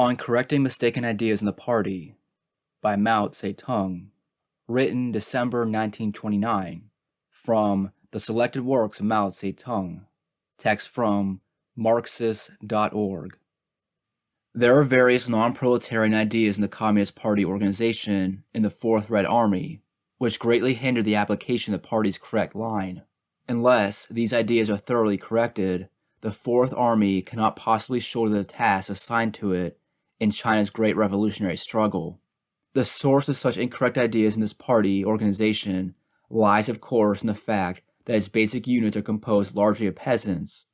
On Correcting Mistaken Ideas in the Party by Mao Zedong, written December 1929, from The Selected Works of Mao Zedong, text from Marxist.org. There are various non-proletarian ideas in the Communist Party organization in the Fourth Red Army, which greatly hinder the application of the party's correct line. Unless these ideas are thoroughly corrected, the Fourth Army cannot possibly shoulder the task assigned to it in China's great revolutionary struggle. The source of such incorrect ideas in this party organization lies, of course, in the fact that its basic units are composed largely of peasants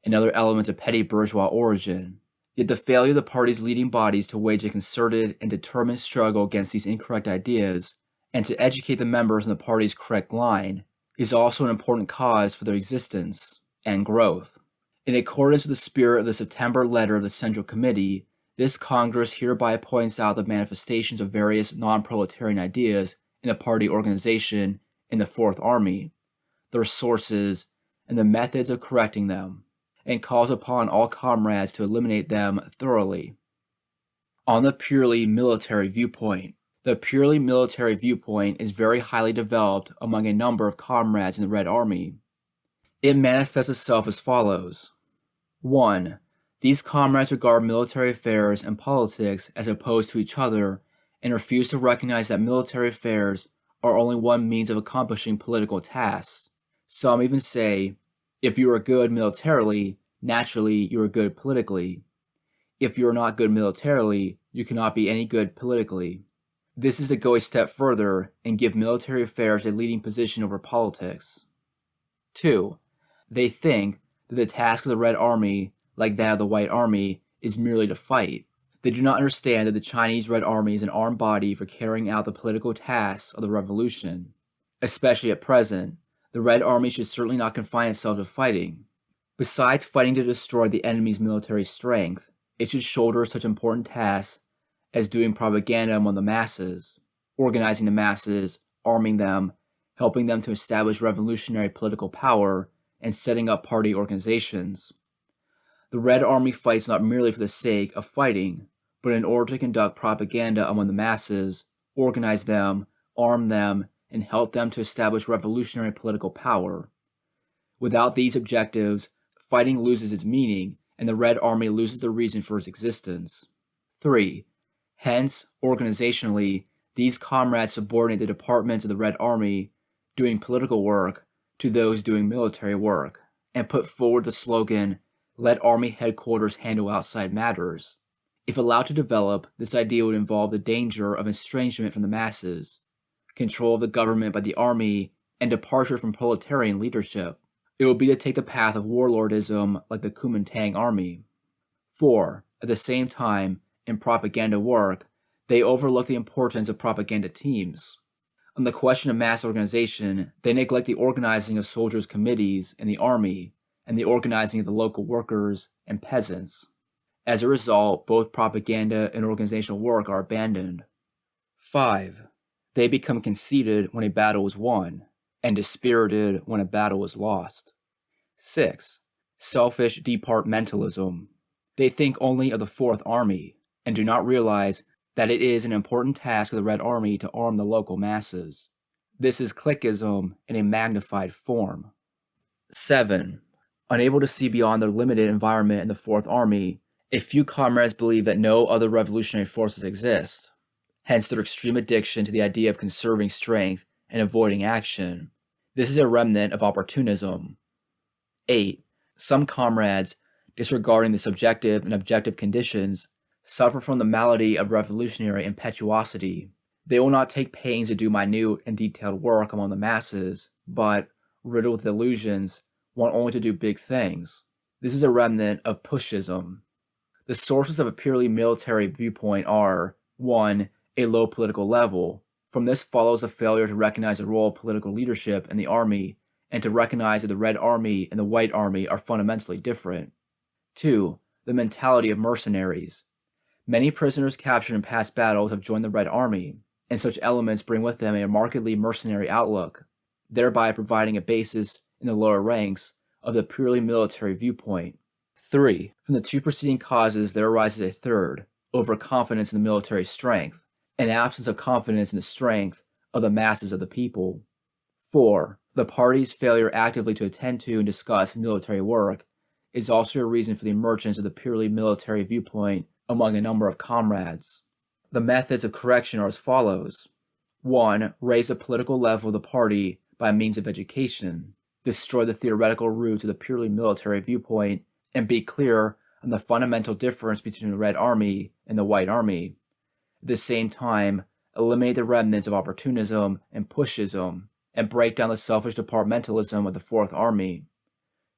and other elements of petty bourgeois origin. Yet the failure of the party's leading bodies to wage a concerted and determined struggle against these incorrect ideas and to educate the members in the party's correct line is also an important cause for their existence and growth. In accordance with the spirit of the September letter of the Central Committee, this Congress hereby points out the manifestations of various non-proletarian ideas in the party organization in the Fourth Army, their sources, and the methods of correcting them, and calls upon all comrades to eliminate them thoroughly. On the purely military viewpoint. The purely military viewpoint is very highly developed among a number of comrades in the Red Army. It manifests itself as follows. 1. These comrades regard military affairs and politics as opposed to each other and refuse to recognize that military affairs are only one means of accomplishing political tasks. Some even say, if you are good militarily, naturally you are good politically. If you are not good militarily, you cannot be any good politically. This is to go a step further and give military affairs a leading position over politics. 2. They think that the task of the Red Army, like that of the White Army, is merely to fight. They do not understand that the Chinese Red Army is an armed body for carrying out the political tasks of the revolution. Especially at present, the Red Army should certainly not confine itself to fighting. Besides fighting to destroy the enemy's military strength, it should shoulder such important tasks as doing propaganda among the masses, organizing the masses, arming them, helping them to establish revolutionary political power, and setting up party organizations. The Red Army fights not merely for the sake of fighting, but in order to conduct propaganda among the masses, organize them, arm them, and help them to establish revolutionary political power. Without these objectives, fighting loses its meaning, and the Red Army loses the reason for its existence. 3. Hence, organizationally, these comrades subordinate the departments of the Red Army doing political work to those doing military work, and put forward the slogan, "Let Army headquarters handle outside matters." If allowed to develop, this idea would involve the danger of estrangement from the masses, control of the government by the army, and departure from proletarian leadership. It would be to take the path of warlordism like the Kuomintang army. 4. At the same time, in propaganda work, they overlook the importance of propaganda teams. On the question of mass organization, they neglect the organizing of soldiers' committees in the army and the organizing of the local workers and peasants. As a result, both propaganda and organizational work are abandoned. 5. They become conceited when a battle is won, and dispirited when a battle is lost. 6. Selfish departmentalism. They think only of the Fourth Army, and do not realize that it is an important task of the Red Army to arm the local masses. This is cliquism in a magnified form. 7. Unable to see beyond their limited environment in the Fourth Army, a few comrades believe that no other revolutionary forces exist, hence their extreme addiction to the idea of conserving strength and avoiding action. This is a remnant of opportunism. 8. Some comrades, disregarding the subjective and objective conditions, suffer from the malady of revolutionary impetuosity. They will not take pains to do minute and detailed work among the masses, but, riddled with illusions, want only to do big things. This is a remnant of pushism. The sources of a purely military viewpoint are 1. A low political level. From this follows a failure to recognize the role of political leadership in the army, and to recognize that the Red Army and the White Army are fundamentally different. 2. The mentality of mercenaries. Many prisoners captured in past battles have joined the Red Army, and such elements bring with them a markedly mercenary outlook, thereby providing a basis in the lower ranks of the purely military viewpoint. 3. From the two preceding causes there arises a third, overconfidence in the military strength, and absence of confidence in the strength of the masses of the people. 4. The party's failure actively to attend to and discuss military work is also a reason for the emergence of the purely military viewpoint among a number of comrades. The methods of correction are as follows. 1. Raise the political level of the party by means of education. Destroy the theoretical roots of the purely military viewpoint and be clear on the fundamental difference between the Red Army and the White Army. At the same time, eliminate the remnants of opportunism and pushism and break down the selfish departmentalism of the Fourth Army.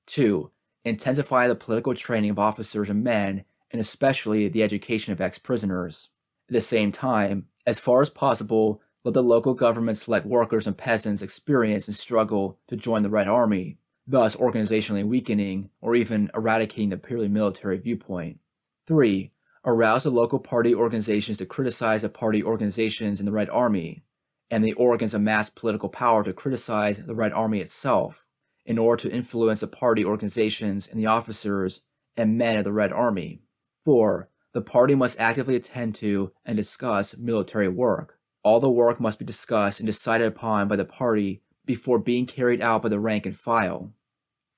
2. Intensify the political training of officers and men, and especially the education of ex-prisoners. At the same time, as far as possible, let the local government select workers and peasants experienced and struggle to join the Red Army, thus organizationally weakening or even eradicating the purely military viewpoint. 3. Arouse the local party organizations to criticize the party organizations in the Red Army, and the organs of mass political power to criticize the Red Army itself, in order to influence the party organizations and the officers and men of the Red Army. 4. The party must actively attend to and discuss military work. All the work must be discussed and decided upon by the party before being carried out by the rank and file.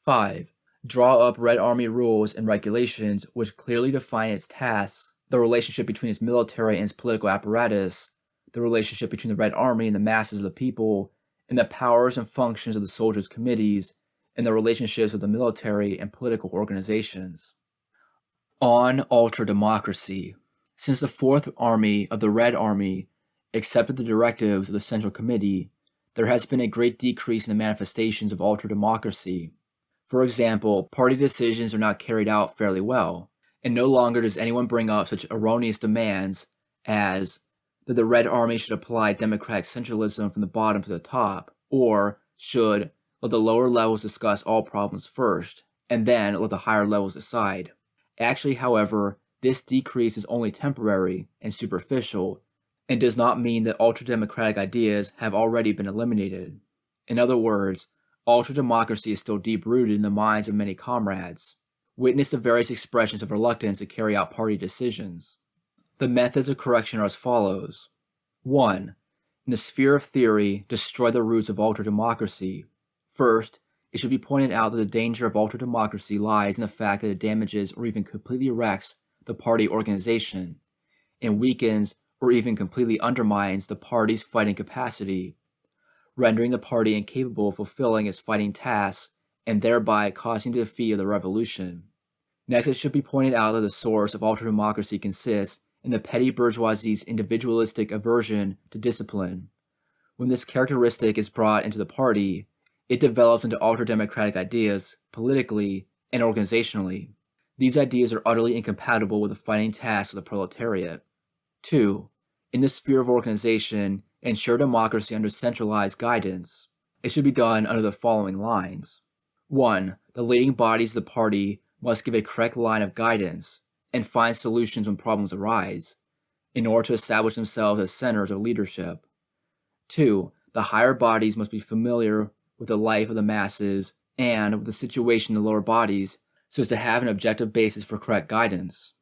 5. Draw up Red Army rules and regulations which clearly define its tasks, the relationship between its military and its political apparatus, the relationship between the Red Army and the masses of the people, and the powers and functions of the soldiers' committees, and the relationships of the military and political organizations. On ultra-democracy. Since the Fourth Army of the Red Army accepted the directives of the Central Committee, there has been a great decrease in the manifestations of ultra-democracy. For example, party decisions are not carried out fairly well, and no longer does anyone bring up such erroneous demands as that the Red Army should apply democratic centralism from the bottom to the top, or should let the lower levels discuss all problems first, and then let the higher levels decide. Actually, however, this decrease is only temporary and superficial, and does not mean that ultra-democratic ideas have already been eliminated. In other words, ultra-democracy is still deep-rooted in the minds of many comrades. Witness the various expressions of reluctance to carry out party decisions. The methods of correction are as follows. 1. In the sphere of theory, destroy the roots of ultra-democracy. First, it should be pointed out that the danger of ultra-democracy lies in the fact that it damages or even completely wrecks the party organization, and weakens or even completely undermines the party's fighting capacity, rendering the party incapable of fulfilling its fighting tasks and thereby causing the defeat of the revolution. Next, it should be pointed out that the source of ultra-democracy consists in the petty bourgeoisie's individualistic aversion to discipline. When this characteristic is brought into the party, it develops into ultra-democratic ideas, politically and organizationally. These ideas are utterly incompatible with the fighting tasks of the proletariat. 2. In the sphere of organization, ensure democracy under centralized guidance. It should be done under the following lines. 1. The leading bodies of the party must give a correct line of guidance and find solutions when problems arise, in order to establish themselves as centers of leadership. 2. The higher bodies must be familiar with the life of the masses and with the situation of the lower bodies so as to have an objective basis for correct guidance.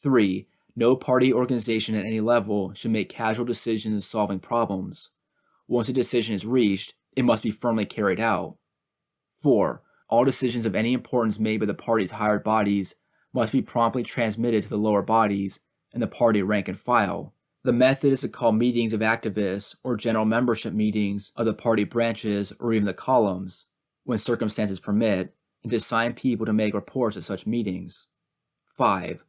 3. No party organization at any level should make casual decisions in solving problems. Once a decision is reached, it must be firmly carried out. 4. All decisions of any importance made by the party's higher bodies must be promptly transmitted to the lower bodies and the party rank and file. The method is to call meetings of activists or general membership meetings of the party branches or even the columns, when circumstances permit, and to assign people to make reports at such meetings. 5.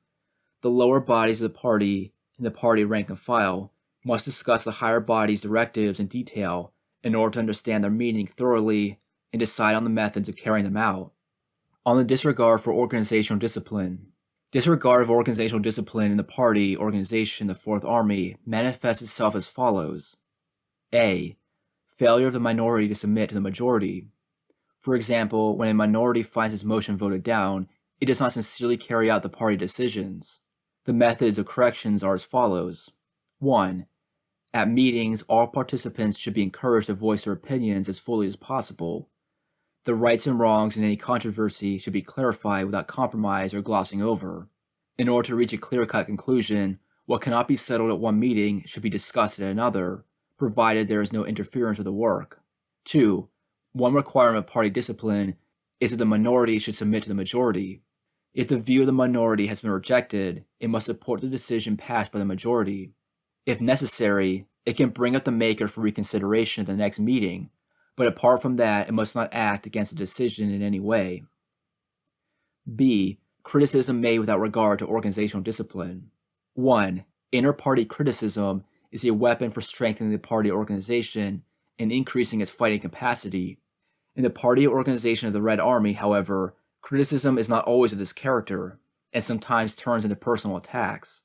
The lower bodies of the party and the party rank and file must discuss the higher bodies' directives in detail in order to understand their meaning thoroughly and decide on the methods of carrying them out. On the disregard for organizational discipline. Disregard of organizational discipline in the party organization, the Fourth Army, manifests itself as follows. A. Failure of the minority to submit to the majority. For example, when a minority finds its motion voted down, it does not sincerely carry out the party decisions. The methods of corrections are as follows. 1. At meetings, all participants should be encouraged to voice their opinions as fully as possible. The rights and wrongs in any controversy should be clarified without compromise or glossing over. In order to reach a clear-cut conclusion, what cannot be settled at one meeting should be discussed at another, provided there is no interference with the work. 2. One requirement of party discipline is that the minority should submit to the majority. If the view of the minority has been rejected, it must support the decision passed by the majority. If necessary, it can bring up the maker for reconsideration at the next meeting, but apart from that, it must not act against the decision in any way. B. Criticism made without regard to organizational discipline. 1. Inter-party criticism is a weapon for strengthening the party organization and increasing its fighting capacity. In the party organization of the Red Army, however, criticism is not always of this character, and sometimes turns into personal attacks.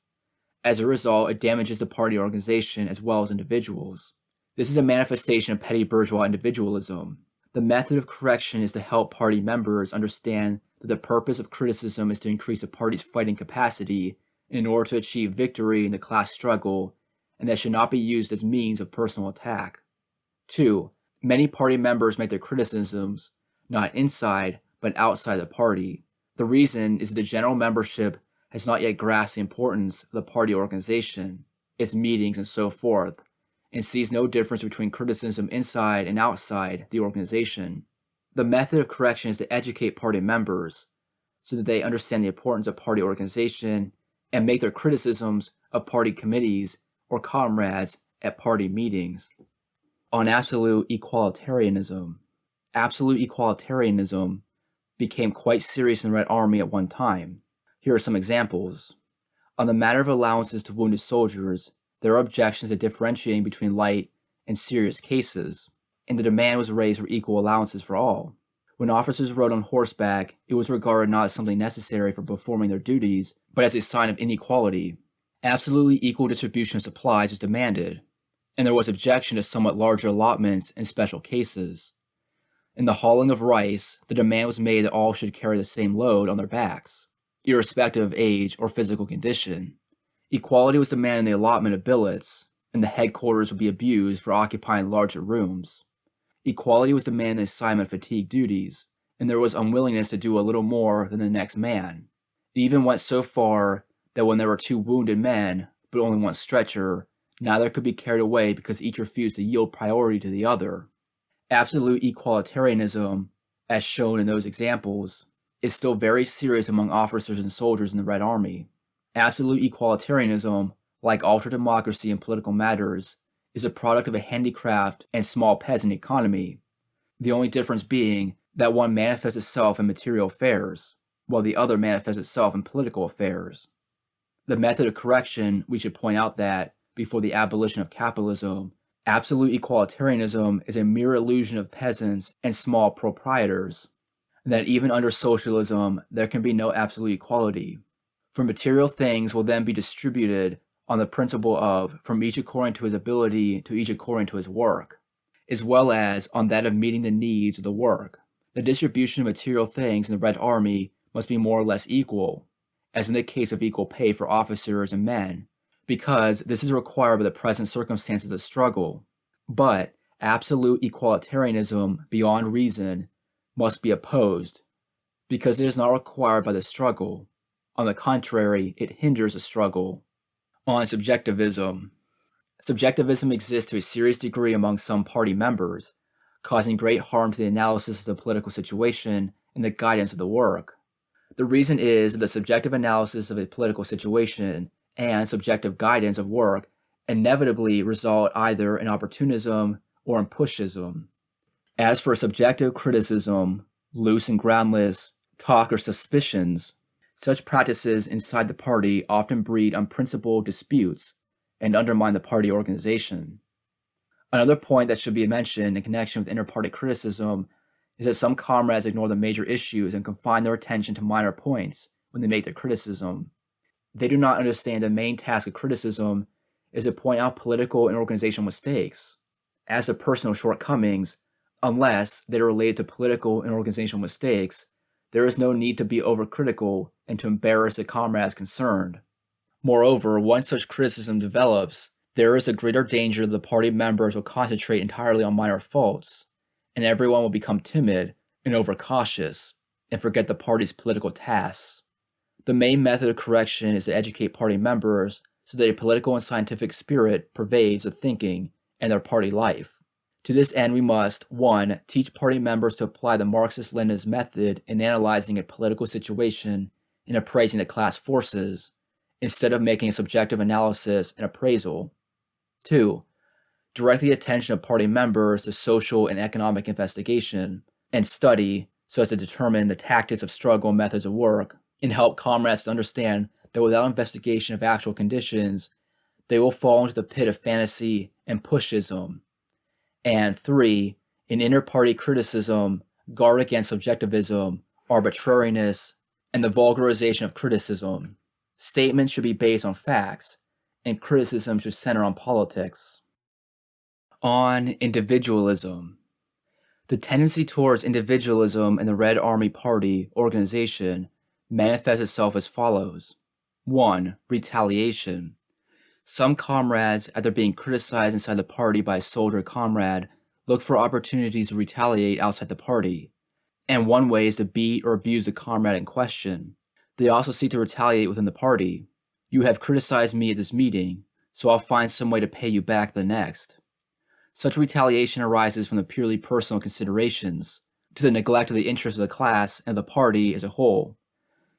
As a result, it damages the party organization as well as individuals. This is a manifestation of petty bourgeois individualism. The method of correction is to help party members understand that the purpose of criticism is to increase the party's fighting capacity in order to achieve victory in the class struggle, and that should not be used as means of personal attack. 2. Many party members make their criticisms not inside, but outside the party. The reason is that the general membership has not yet grasped the importance of the party organization, its meetings, and so forth, and sees no difference between criticism inside and outside the organization. The method of correction is to educate party members so that they understand the importance of party organization and make their criticisms of party committees or comrades at party meetings. On absolute equalitarianism. Absolute equalitarianism became quite serious in the Red Army at one time. Here are some examples. On the matter of allowances to wounded soldiers, there are objections to differentiating between light and serious cases, and the demand was raised for equal allowances for all. When officers rode on horseback, it was regarded not as something necessary for performing their duties, but as a sign of inequality. Absolutely equal distribution of supplies was demanded, and there was objection to somewhat larger allotments in special cases. In the hauling of rice, the demand was made that all should carry the same load on their backs, irrespective of age or physical condition. Equality was demanded in the allotment of billets, and the headquarters would be abused for occupying larger rooms. Equality was demanded in the assignment of fatigue duties, and there was unwillingness to do a little more than the next man. It even went so far that when there were 2 wounded men, but only 1 stretcher, neither could be carried away because each refused to yield priority to the other. Absolute equalitarianism, as shown in those examples, is still very serious among officers and soldiers in the Red Army. Absolute equalitarianism, like ultra-democracy in political matters, is a product of a handicraft and small peasant economy, the only difference being that one manifests itself in material affairs, while the other manifests itself in political affairs. The method of correction, we should point out that, before the abolition of capitalism, absolute equalitarianism is a mere illusion of peasants and small proprietors, and that even under socialism there can be no absolute equality, for material things will then be distributed on the principle of from each according to his ability to each according to his work, as well as on that of meeting the needs of the work. The distribution of material things in the Red Army must be more or less equal, as in the case of equal pay for officers and men, because this is required by the present circumstances of the struggle. But absolute equalitarianism beyond reason must be opposed, because it is not required by the struggle. On the contrary, it hinders the struggle. On subjectivism. Subjectivism exists to a serious degree among some party members, causing great harm to the analysis of the political situation and the guidance of the work. The reason is that the subjective analysis of a political situation and subjective guidance of work inevitably result either in opportunism or in pushism. As for subjective criticism, loose and groundless talk or suspicions, such practices inside the party often breed unprincipled disputes and undermine the party organization. Another point that should be mentioned in connection with inter-party criticism is that some comrades ignore the major issues and confine their attention to minor points when they make their criticism. They do not understand the main task of criticism is to point out political and organizational mistakes. As to personal shortcomings, unless they are related to political and organizational mistakes, there is no need to be overcritical and to embarrass the comrades concerned. Moreover, once such criticism develops, there is a greater danger that the party members will concentrate entirely on minor faults, and everyone will become timid and overcautious and forget the party's political tasks. The main method of correction is to educate party members so that a political and scientific spirit pervades their thinking and their party life. To this end, we must 1. Teach party members to apply the Marxist-Leninist method in analyzing a political situation and appraising the class forces, instead of making a subjective analysis and appraisal. 2. Direct the attention of party members to social and economic investigation and study so as to determine the tactics of struggle and methods of work, and help comrades to understand that without investigation of actual conditions, they will fall into the pit of fantasy and pushism. And 3. In inter-party criticism, guard against subjectivism, arbitrariness, and the vulgarization of criticism. Statements should be based on facts, and criticism should center on politics. On individualism. The tendency towards individualism in the Red Army Party organization manifests itself as follows. 1. Retaliation. Some comrades, after being criticized inside the party by a soldier comrade, look for opportunities to retaliate outside the party, and one way is to beat or abuse the comrade in question. They also seek to retaliate within the party. You have criticized me at this meeting, so I'll find some way to pay you back the next. Such retaliation arises from the purely personal considerations, to the neglect of the interests of the class and the party as a whole.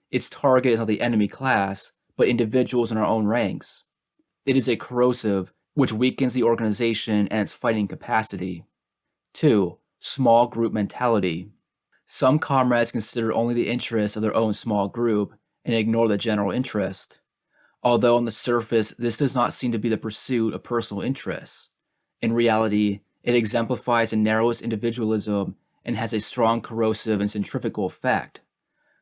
Its target is not the enemy class, but individuals in our own ranks. It is a corrosive, which weakens the organization and its fighting capacity. 2. Small group mentality. Some comrades consider only the interests of their own small group and ignore the general interest. Although on the surface this does not seem to be the pursuit of personal interests, in reality it exemplifies the narrowest individualism and has a strong corrosive and centrifugal effect.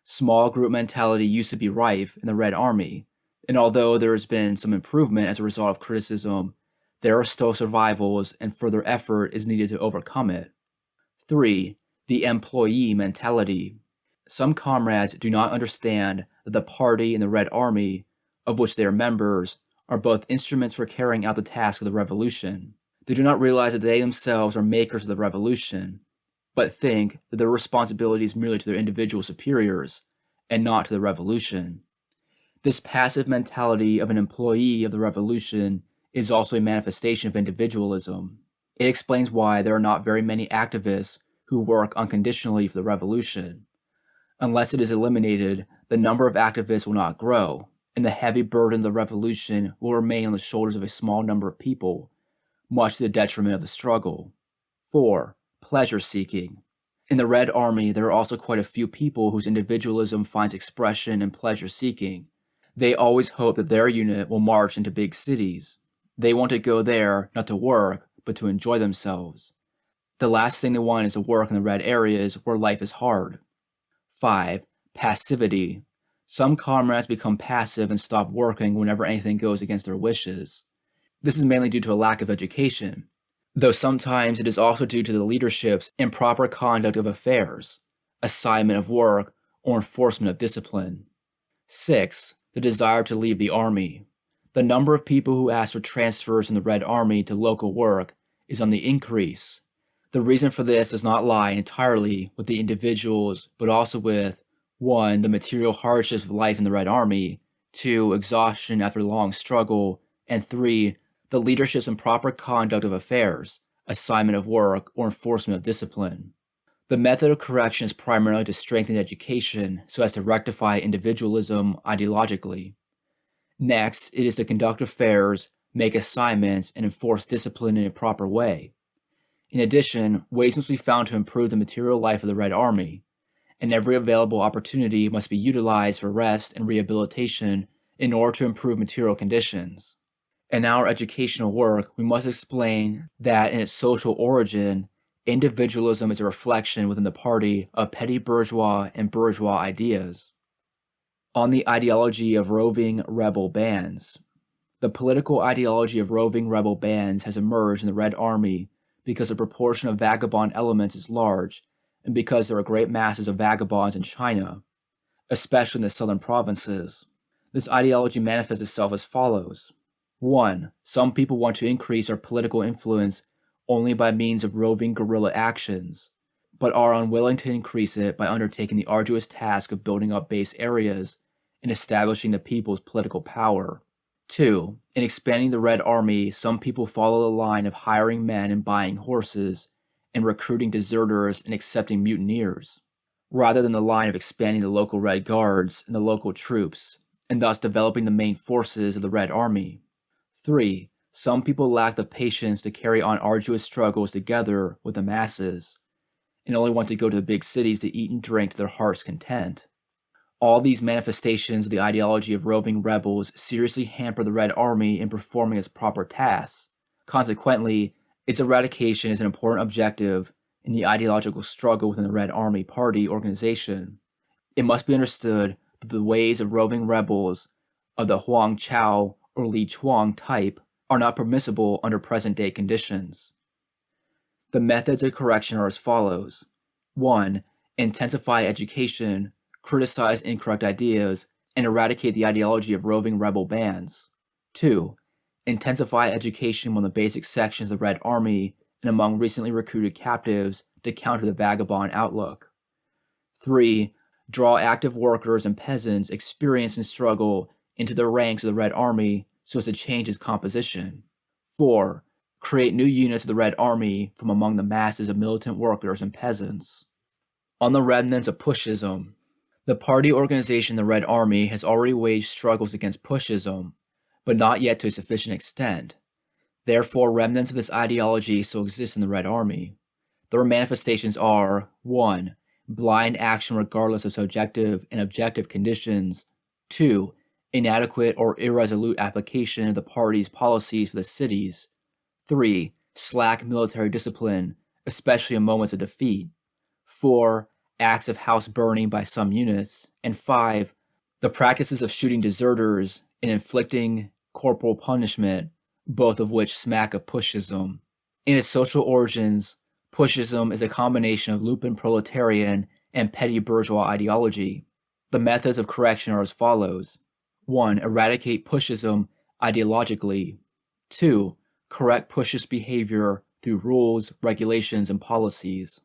Small group mentality used to be rife in the Red Army, and although there has been some improvement as a result of criticism, there are still survivals and further effort is needed to overcome it. 3. The employee mentality. Some comrades do not understand that the party and the Red Army, of which they are members, are both instruments for carrying out the task of the revolution. They do not realize that they themselves are makers of the revolution, but think that their responsibility is merely to their individual superiors, and not to the revolution. This passive mentality of an employee of the revolution is also a manifestation of individualism. It explains why there are not very many activists who work unconditionally for the revolution. Unless it is eliminated, the number of activists will not grow, and the heavy burden of the revolution will remain on the shoulders of a small number of people, much to the detriment of the struggle. 4. Pleasure seeking. In the Red Army, there are also quite a few people whose individualism finds expression in pleasure seeking. They always hope that their unit will march into big cities. They want to go there not to work, but to enjoy themselves. The last thing they want is to work in the red areas where life is hard. 5. Passivity. Some comrades become passive and stop working whenever anything goes against their wishes. This is mainly due to a lack of education, though sometimes it is also due to the leadership's improper conduct of affairs, assignment of work, or enforcement of discipline. 6. The desire to leave the army. The number of people who ask for transfers in the Red Army to local work is on the increase. The reason for this does not lie entirely with the individuals, but also with 1. The material hardships of life in the Red Army, 2. Exhaustion after long struggle, and 3. The leadership's improper conduct of affairs, assignment of work, or enforcement of discipline. The method of correction is primarily to strengthen education so as to rectify individualism ideologically. Next, it is to conduct affairs, make assignments, and enforce discipline in a proper way. In addition, ways must be found to improve the material life of the Red Army, and every available opportunity must be utilized for rest and rehabilitation in order to improve material conditions. In our educational work, we must explain that in its social origin, individualism is a reflection within the party of petty bourgeois and bourgeois ideas. On the ideology of roving rebel bands. The political ideology of roving rebel bands has emerged in the Red Army because the proportion of vagabond elements is large and because there are great masses of vagabonds in China, especially in the southern provinces. This ideology manifests itself as follows. 1. Some people want to increase their political influence only by means of roving guerrilla actions, but are unwilling to increase it by undertaking the arduous task of building up base areas in establishing the people's political power. 2. In expanding the Red Army, some people follow the line of hiring men and buying horses, and recruiting deserters and accepting mutineers, rather than the line of expanding the local Red Guards and the local troops, and thus developing the main forces of the Red Army. 3. Some people lack the patience to carry on arduous struggles together with the masses, and only want to go to the big cities to eat and drink to their heart's content. All these manifestations of the ideology of roving rebels seriously hamper the Red Army in performing its proper tasks. Consequently, its eradication is an important objective in the ideological struggle within the Red Army Party organization. It must be understood that the ways of roving rebels of the Huang Chao or Li Chuang type are not permissible under present-day conditions. The methods of correction are as follows. 1. Intensify education, criticize incorrect ideas, and eradicate the ideology of roving rebel bands. 2. Intensify education among the basic sections of the Red Army and among recently recruited captives to counter the vagabond outlook. 3. Draw active workers and peasants experienced in struggle into the ranks of the Red Army so as to change its composition. 4. Create new units of the Red Army from among the masses of militant workers and peasants. On the remnants of pushism. The party organization the Red Army has already waged struggles against pushism, but not yet to a sufficient extent. Therefore, remnants of this ideology still exist in the Red Army. Their manifestations are 1. Blind action regardless of subjective and objective conditions. 2. Inadequate or irresolute application of the party's policies for the cities. 3. Slack military discipline, especially in moments of defeat. 4. Acts of house burning by some units. And 5. The practices of shooting deserters and inflicting corporal punishment, both of which smack of pushism. In its social origins, pushism is a combination of lumpen proletarian and petty bourgeois ideology. The methods of correction are as follows. 1. Eradicate pushism ideologically. 2. Correct pushist behavior through rules, regulations, and policies.